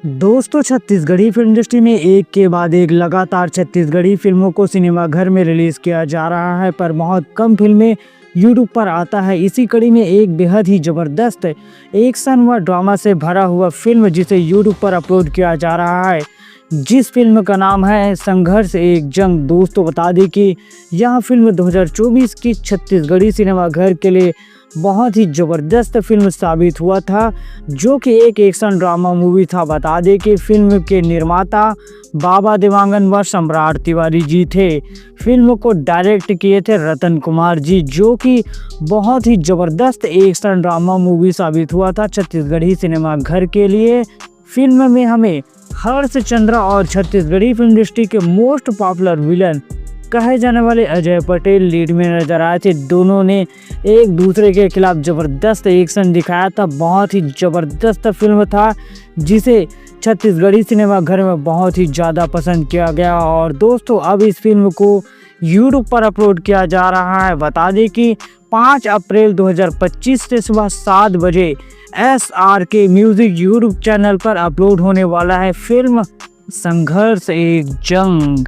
दोस्तों, Chhattisgarhi film industry में एक के बाद एक लगातार छत्तीसगढ़ी फिल्मों को सिनेमाघर में रिलीज किया जा रहा है, पर बहुत कम फिल्में यूट्यूब पर आता है। इसी कड़ी में एक बेहद ही जबरदस्त एक्शन व ड्रामा से भरा हुआ फिल्म जिसे यूट्यूब पर अपलोड किया जा रहा है, जिस फिल्म का नाम है संघर्ष एक जंग। दोस्तों, बता दें कि यह फिल्म 2024 की छत्तीसगढ़ी सिनेमाघर के लिए बहुत ही ज़बरदस्त फिल्म साबित हुआ था, जो कि एक एक्शन ड्रामा मूवी था। बता दें कि फिल्म के निर्माता बाबा देवांगन व सम्राट तिवारी जी थे। फिल्म को डायरेक्ट किए थे रतन कुमार जी, जो कि बहुत ही ज़बरदस्त एक्शन ड्रामा मूवी साबित हुआ था छत्तीसगढ़ी सिनेमाघर के लिए। फिल्म में हमें हर्ष चंद्रा और छत्तीसगढ़ी फिल्म इंडस्ट्री के मोस्ट पॉपुलर विलन कहे जाने वाले अजय पटेल लीड में नजर आए थे। दोनों ने एक दूसरे के खिलाफ जबरदस्त एक्शन दिखाया था। बहुत ही जबरदस्त फिल्म था, जिसे छत्तीसगढ़ी सिनेमाघर में बहुत ही ज़्यादा पसंद किया गया। और दोस्तों, अब इस फिल्म को यूट्यूब पर अपलोड किया जा रहा है। बता दें कि 5 अप्रैल 2025 से सुबह 7 बजे SRK म्यूजिक यूट्यूब चैनल पर अपलोड होने वाला है फिल्म संघर्ष एक जंग।